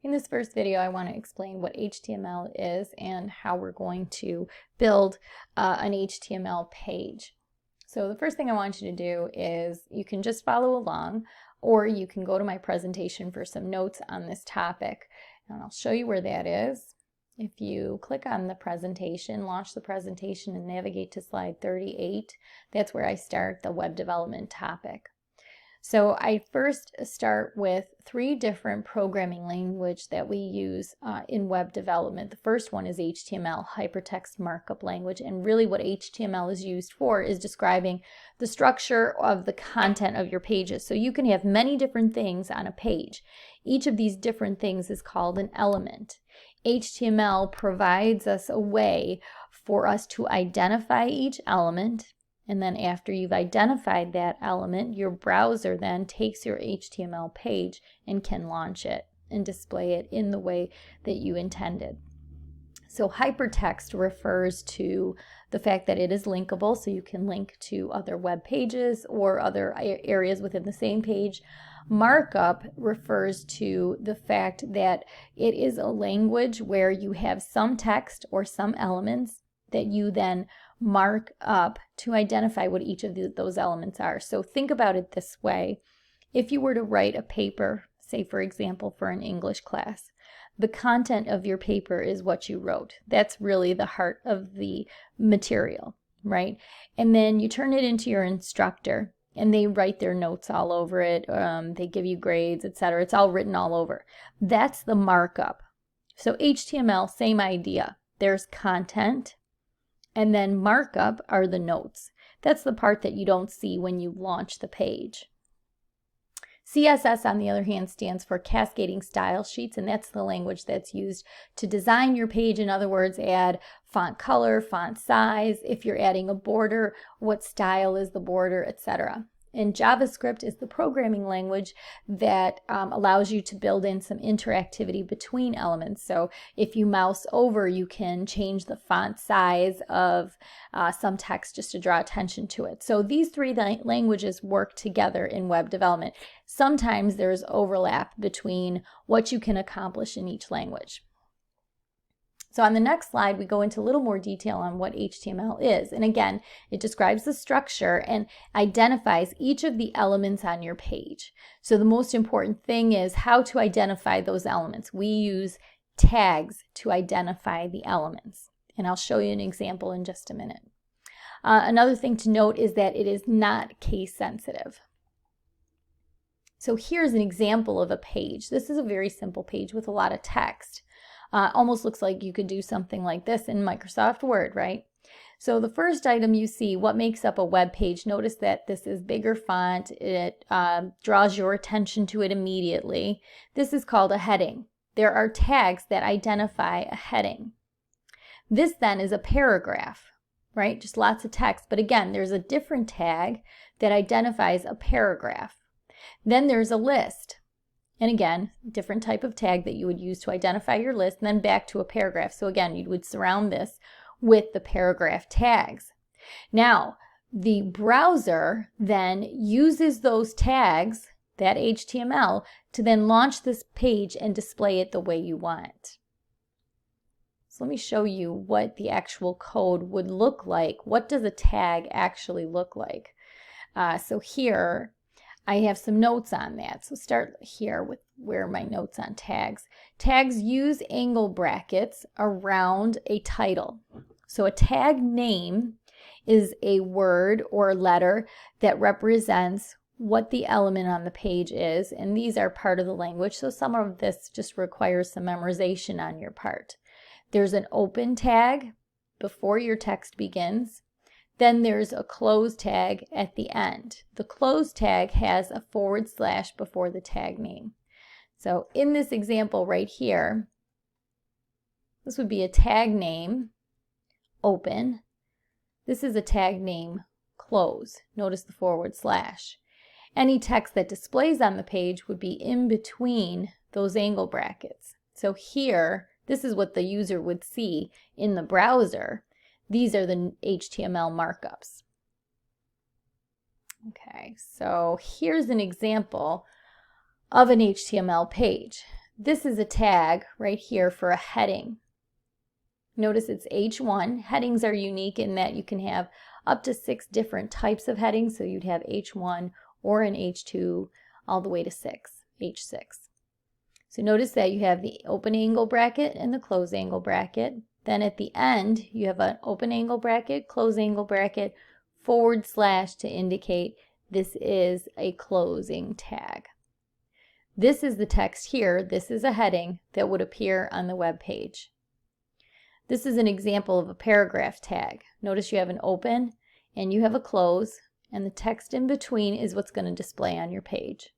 In this first video, I want to explain what HTML is and how we're going to build an HTML page. So the first thing I want you to do is you can just follow along, or you can go to my presentation for some notes on this topic, and I'll show you where that is. If you click on the presentation, launch the presentation, and navigate to slide 38, that's where I start the web development topic. So I first start with 3 different programming languages that we use in web development. The first one is HTML, Hypertext Markup Language, and really what HTML is used for is describing the structure of the content of your pages. So you can have many different things on a page. Each of these different things is called an element. HTML provides us a way for us to identify each element. And then after you've identified that element, your browser then takes your HTML page and can launch it and display it in the way that you intended. So hypertext refers to the fact that it is linkable, so you can link to other web pages or other areas within the same page. Markup refers to the fact that it is a language where you have some text or some elements that you then mark up to identify what each of those elements are. So think about it this way. If you were to write a paper, say for example for an English class, the content of your paper is what you wrote. That's really the heart of the material, right? And then you turn it into your instructor and they write their notes all over it. They give you grades, etc. It's all written all over. That's the markup. So HTML, same idea. There's content, and then markup are the notes. That's the part that you don't see when you launch the page. CSS, on the other hand, stands for Cascading Style Sheets, and that's the language that's used to design your page. In other words, add font color, font size, if you're adding a border, what style is the border, etc. And JavaScript is the programming language that allows you to build in some interactivity between elements. So if you mouse over, you can change the font size of some text just to draw attention to it. So these 3 languages work together in web development. Sometimes there's overlap between what you can accomplish in each language. So on the next slide, we go into a little more detail on what HTML is. And again, it describes the structure and identifies each of the elements on your page. So the most important thing is how to identify those elements. We use tags to identify the elements. And I'll show you an example in just a minute. Another thing to note is that it is not case sensitive. So here's an example of a page. This is a very simple page with a lot of text. Almost looks like you could do something like this in Microsoft Word, right? So the first item you see, what makes up a web page, notice that this is bigger font. It draws your attention to it immediately. This is called a heading. There are tags that identify a heading. This then is a paragraph, right? Just lots of text. But again, there's a different tag that identifies a paragraph. Then there's a list. And again, different type of tag that you would use to identify your list, and then back to a paragraph. So again, you would surround this with the paragraph tags. Now, the browser then uses those tags, that HTML, to then launch this page and display it the way you want it. So let me show you what the actual code would look like. What does a tag actually look like? So here, I have some notes on that. So start here with where my notes on tags. Tags use angle brackets around a title. So a tag name is a word or letter that represents what the element on the page is, and these are part of the language. So some of this just requires some memorization on your part. There's an open tag before your text begins. Then there's a close tag at the end. The close tag has a / before the tag name. So in this example right here, this would be a tag name, open. This is a tag name, close. Notice the /. Any text that displays on the page would be in between those angle brackets. So here, this is what the user would see in the browser. These are the HTML markups. Okay, so here's an example of an HTML page. This is a tag right here for a heading. Notice it's H1. Headings are unique in that you can have up to 6 different types of headings. So you'd have H1 or an H2 all the way to 6, H6. So notice that you have the open angle bracket and the close angle bracket. Then at the end, you have an open angle bracket, close angle bracket, / to indicate this is a closing tag. This is the text here. This is a heading that would appear on the web page. This is an example of a paragraph tag. Notice you have an open and you have a close, and the text in between is what's going to display on your page.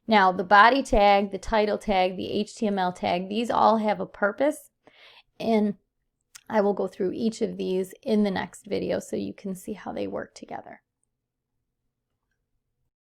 Now, the body tag, the title tag, the HTML tag, these all have a purpose, and I will go through each of these in the next video so you can see how they work together.